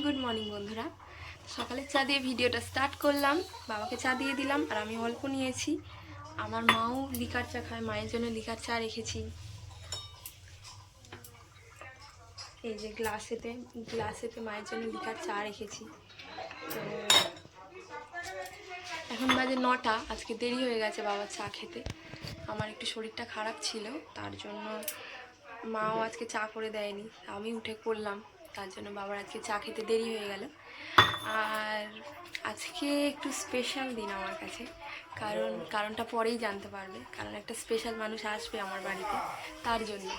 Good morning বন্ধুরা। সকালে চা দিয়ে ভিডিওটা স্টার্ট করলাম। বাবাকে চা দিয়ে দিলাম আর আমি অল্প নিয়েছি। আমার মাও লিকার চা খায়, মায়ের জন্য লিকার চা রেখেছি। এই যে গ্লাসেতে মায়ের জন্য লিকার চা রেখেছি। তো এখন বাজে 9টা। আজকে দেরি হয়ে গেছে বাবার চা খেতে। আমার একটু শরীরটা খারাপ ছিল, তার জন্য মাও আজকে চা করে দেয়নি, আমি উঠে পড়লাম। তার জন্য বাবার আজকে চা খেতে দেরি হয়ে গেল। আর আজকে একটু স্পেশাল দিন আমার কাছে, কারণটা পরেই জানতে পারবে। কারণ একটা স্পেশাল মানুষ আসবে আমার বাড়িতে, তার জন্য।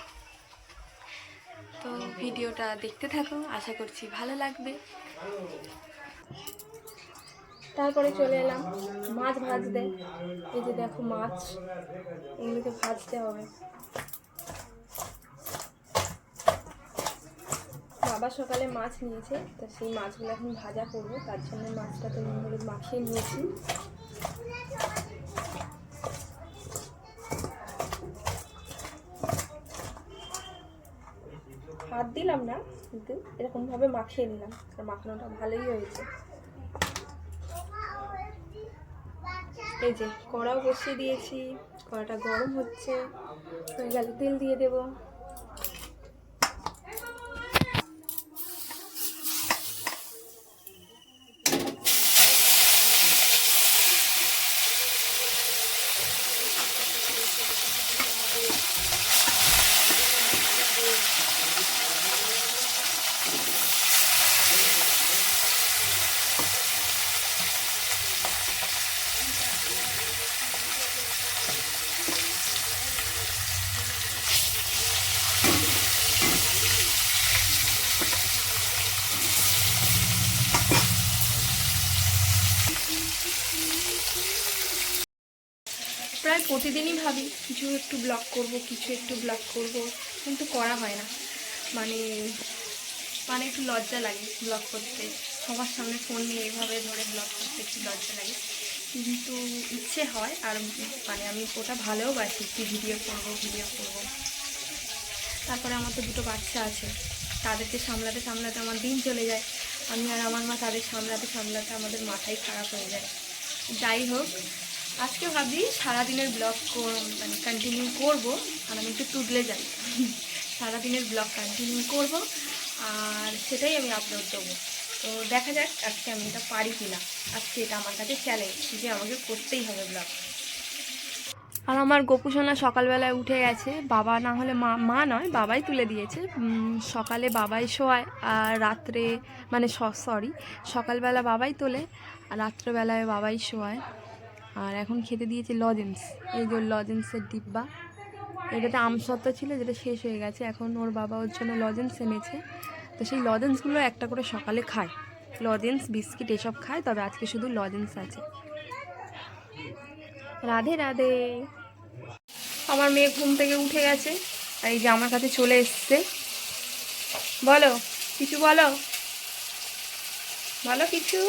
তো ভিডিওটা দেখতে থাকো, আশা করছি ভালো লাগবে। তারপরে চলে এলাম মাছ ভাজতে। এই যে দেখো মাছ, এগুলোকে ভাজতে হবে। বাবা সকালে মাছ নিয়েছে, তো সেই মাছগুলো এখন ভাজা করবো। তার জন্য মাছটা তো নুন হলুদ মাখিয়ে নিয়েছি। হাত দিলাম না, কিন্তু এরকমভাবে মাখিয়ে নিলাম, আর মাখানোটা ভালোই হয়েছে। এই যে কড়াও বসিয়ে দিয়েছি, কড়াটা গরম হচ্ছে, হয়ে গেলে তেল দিয়ে দেবো। প্রায় প্রতিদিনই ভাবি কিছু একটু ব্লগ করব, কিন্তু করা হয় না। মানে মানে একটু লজ্জা লাগে ব্লগ করতে, সবার সামনে ফোন নিয়ে এইভাবে ধরে ব্লগ করতে একটু লজ্জা লাগে। কিন্তু ইচ্ছে হয়, আর মানে আমি ওটা ভালোবাসি, একটু ভিডিও করব। তারপরে আমার তো দুটো বাচ্চা আছে, তাদেরকে সামলাতে সামলাতে আমার দিন চলে যায়। আমি আর আমার মা তাদের সামলাতে সামলাতে আমাদের মাথাই খারাপ হয়ে যায়। যাই হোক, আজকে ভাবি সারাদিনের ব্লগ মানে কন্টিনিউ করব। আর আমি একটু তুদলে যাই, সারাদিনের ব্লগ কন্টিনিউ করব, আর সেটাই আমি আপলোড দেবো। তো দেখা যাক আজকে আমি এটা পারি কিনা। আজকে এটা আমার কাছে চ্যালেঞ্জ যে আমাকে করতেই হবে ব্লগ। আর আমার গোপুসোনা সকালবেলায় উঠে গেছে। বাবা না হলে মা নয়, বাবাই তুলে দিয়েছে। সকালে বাবাই শোয়ায়, আর রাত্রে মানে সকালবেলা বাবাই তোলে, আর রাত্রেবেলায় বাবাই শোয়ায়। আর এখন খেতে দিয়েছে লজেন্স। এই যে লজেন্সের ডিব্বা, এটাতে আমসত্ত্ব ছিল, যেটা শেষ হয়ে গেছে। এখন ওর বাবা ওর জন্য লজেন্স এনেছে, তো সেই লজেন্সগুলো একটা করে সকালে খায়। লজেন্স বিস্কিট এসব খায়, তবে আজকে শুধু লজেন্স আছে। রাধে রাধে। আমার মেয়ে ঘুম থেকে উঠে গেছে, আর এই যে আমার কাছে চলে এসছে। বলো কিছু, বলো কিছু।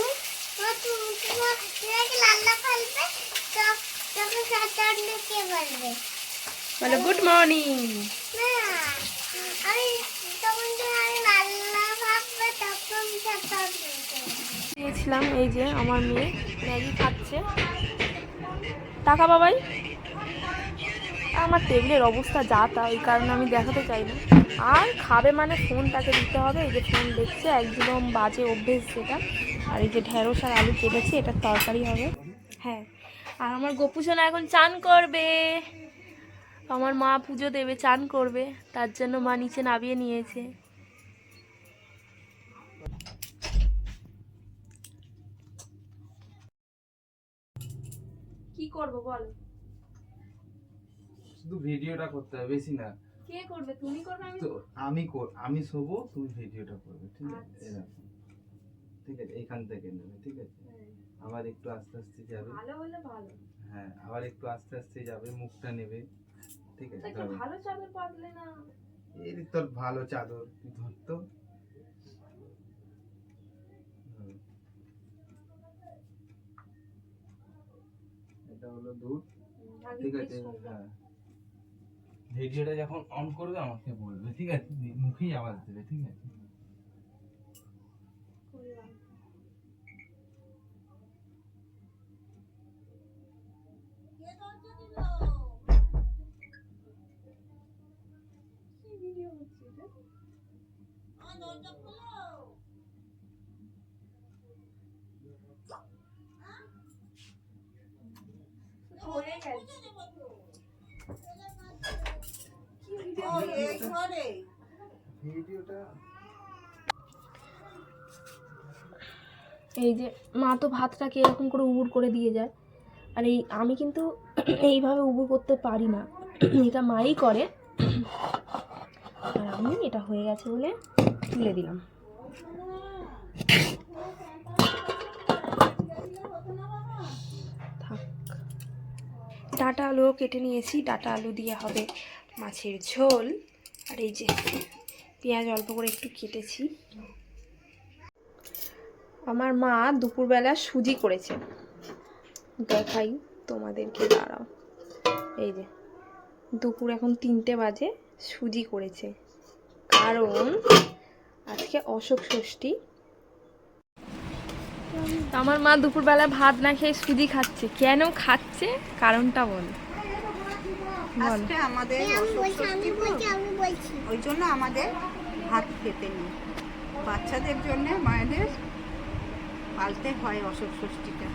বলো গুড মর্নিং। দিয়েছিলাম, এই যে আমার মেয়ে ম্যাগি খাচ্ছে। টাকা বাবাই। আমার টেবিলের অবস্থা যা তা, ওই কারণে আমি দেখাতে চাই না। আর খাবে মানে ফোন তাকে দিতে হবে। এই যে ফোন দেখছে, একদম বাজে অভ্যেস যেটা। আর এই যে ঢেঁড়স আর আলু কেটেছি, এটা তরকারি হবে। হ্যাঁ, আর আমার গোপুসোনা এখন চান করবে। আমার মা পুজো দেবে, চান করবে, তার জন্য মা নিচে নামিয়ে নিয়েছে। কি করব বল? শুধু ভিডিওটা করতে হবে, বেশি না। কে করবে? তুমি করবে? আমি শোবো, তুমি ভিডিওটা করবে, ঠিক আছে? আচ্ছা। এরকম, ঠিক আছে? এইখান থেকে নেবে, ঠিক আছে? আবার একটু আস্তে আস্তে যাবে। ভালো হলে ভালো। হ্যাঁ, আবার একটু আস্তে আস্তে যাবে, মুখটা নেবে, ঠিক আছে? একটু ভালো চাদর পাতলে না? এই তোর ভালো চাদর তুই ধরতো। এটা হলো দুধ, ঠিক আছে? হ্যাঁ, ভিডিওটা যখন অন করবে আমাকে বলবে, ঠিক আছে? মুখেই আওয়াজ দেবে, ঠিক আছে? এই যে মা তো ভাতটাকে এরকম করে উবুর করে দিয়ে যায়, আর এই আমি কিন্তু এইভাবে উবুর করতে পারি না, এটা মাই করে। আর আমি এটা হয়ে গেছে বলে তুলে দিলাম। থাক, ডাঁটা আলু কেটে নিয়েছি, ডাঁটা আলু দিয়ে হবে মাছের ঝোল। আর এই যে পেঁয়াজ অল্প করে একটু কেটেছি। আমার মা দুপুরবেলা সুজি করেছে, দেখাই তোমাদেরকে, দাঁড়াও। এই যে দুপুর এখন 3টে বাজে, সুজি করেছে, কারণ আজকে অশোক ষষ্ঠী। আমার মা দুপুরবেলা ভাত না খেয়ে সুজি খাচ্ছে। কেন খাচ্ছে কারণটা বল। আজকে আমাদের ওই জন্য আমাদের ভাত খেতে নেই, বাচ্চাদের জন্য মায়েদের পালতে হয় অশোক ষষ্ঠীটা।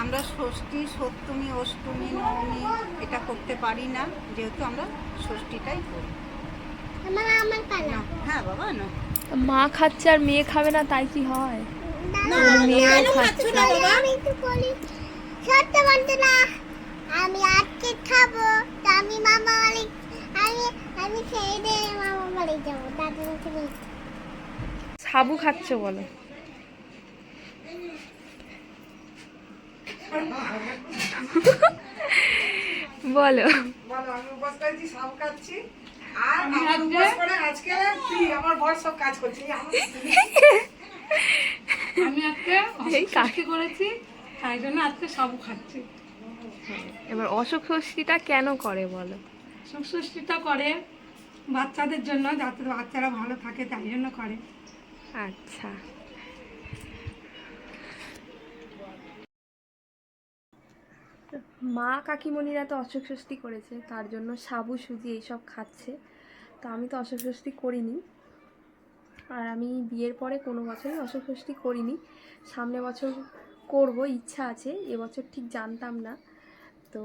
আমরা ষষ্ঠী, সপ্তমী, অষ্টমী, নবমী এটা করতে পারি না, যেহেতু আমরা ষষ্ঠীটাই করি। হ্যাঁ বাবা, না মা খাচ্ছে আর মেয়ে খাবে না, তাই কি হয়? মেয়েও খাচ্ছে না বাবা। আমি আজকে খাবো, তো আমি মামা বাড়ি, আমি খেয়ে দিয়ে মামা বাড়ি যাবো, দাদুর থেকে। সাবু খাচ্ছে বলো। বলো বলো, আমি উপবাস করেছি, সাবু খাচ্ছি, আর আমার উপবাস করে আজকে ফ্রি, আমার বর সব কাজ করছে। আমি আজকে কাকে করেছি, তাই জন্য আজকে সাবু খাচ্ছি। এবার অশোক ষষ্ঠীটা কেন করে বলো। অশোক ষষ্ঠীটা করে বাচ্চাদের জন্য, যাতে বাচ্চারা ভালো থাকে, তাই জন্য করে। আচ্ছা, মা কাকিমণিরা তো অশোক ষষ্ঠী করেছে, তার জন্য সাবু সুজি এইসব খাচ্ছে। তো আমি তো অশোক ষষ্ঠী করিনি, আর আমি বিয়ের পরে কোনো বছরই অশোক ষষ্ঠী করিনি। সামনে বছর করব, ইচ্ছা আছে, এবছর ঠিক জানতাম না। তো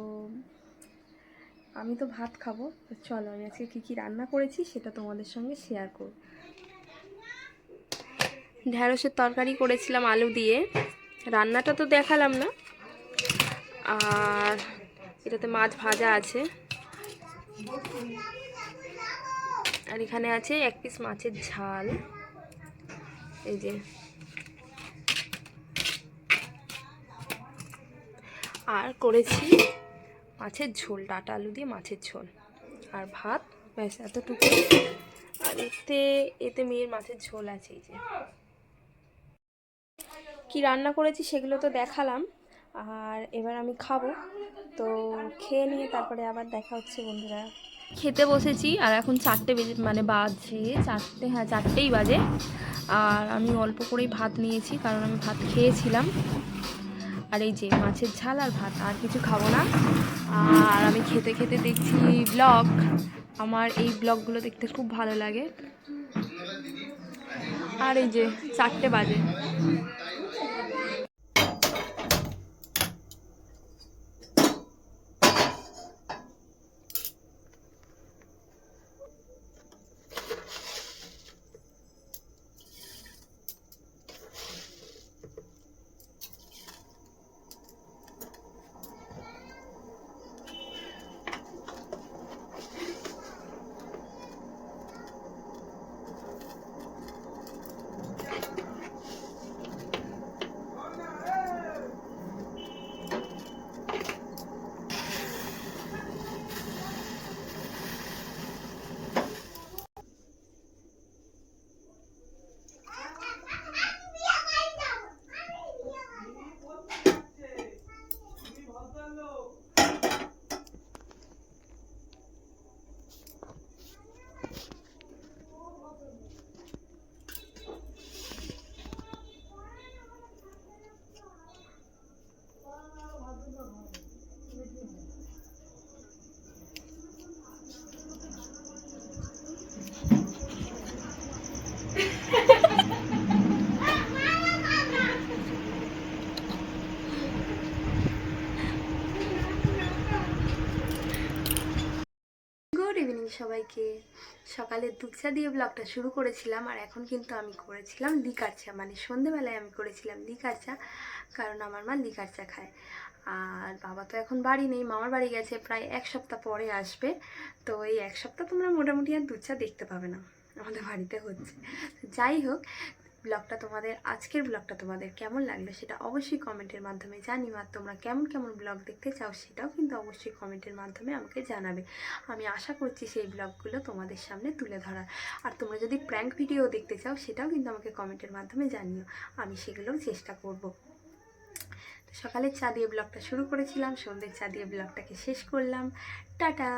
আমি তো ভাত খাবো, তো চলো আমি আজকে কী কী রান্না করেছি সেটা তোমাদের সঙ্গে শেয়ার করব। ঢ্যাঁড়সের তরকারি করেছিলাম আলু দিয়ে, রান্নাটা তো দেখালাম না। আর এটাতে মাছ ভাজা আছে, আর এখানে আছে 1 পিস মাছের ঝাল। এই যে, আর করেছি মাছের ঝোল, ডাঁটা আলু দিয়ে মাছের ঝোল, আর ভাত, ব্যাস এতটুকু। আর এতে মেয়ের মাছের ঝোল আছে। এই যে কি রান্না করেছি সেগুলো তো দেখালাম, আর এবার আমি খাবো। তো খেয়ে নিয়ে তারপরে আবার দেখা হচ্ছে বন্ধুরা। খেতে বসেছি, আর এখন 4টে বেজে, মানে বাজে 4টে, হ্যাঁ 4টেই বাজে। আর আমি অল্প করেই ভাত নিয়েছি, কারণ আমি ভাত খেয়েছিলাম। আর এই যে মাছের ঝাল আর ভাত, আর কিছু খাবো না। আর আমি খেতে খেতে দেখছি ব্লগ। আমার এই ব্লগগুলো দেখতে খুব ভালো লাগে। আর এই যে 4টে বাজে। সবাইকে। সকালে দুধ চা দিয়ে ব্লগটা শুরু করেছিলাম, আর এখন কিন্তু আমি করেছিলাম লিকার চা, মানে সন্ধেবেলায় আমি করেছিলাম লিকার চা, কারণ আমার মা লিকার চা খায়। আর বাবা তো এখন বাড়ি নেই, মামার বাড়ি গেছে, প্রায় 1 সপ্তাহ পরে আসবে। তো এই 1 সপ্তাহ তোমরা মোটামুটি আর দুধ চা দেখতে পাবে না, আমাদের বাড়িতে হচ্ছে। যাই হোক, আজকের ব্লগটা তোমাদের কেমন লাগলো সেটা অবশ্যই কমেন্টের মাধ্যমে জানিও। আর তোমরা কেমন কেমন ব্লগ দেখতে চাও সেটাও কিন্তু অবশ্যই কমেন্টের মাধ্যমে আমাকে জানাবে। আমি আশা করছি সেই ব্লগগুলো তোমাদের সামনে তুলে ধরার। আর তোমরা যদি প্র্যাঙ্ক ভিডিও দেখতে চাও সেটাও কিন্তু আমাকে কমেন্টের মাধ্যমে জানিও, আমি সেগুলোও চেষ্টা করব। সকালের চা দিয়ে ব্লগটা শুরু করেছিলাম, সন্ধ্যের চা দিয়ে ব্লগটাকে শেষ করলাম। টাটা।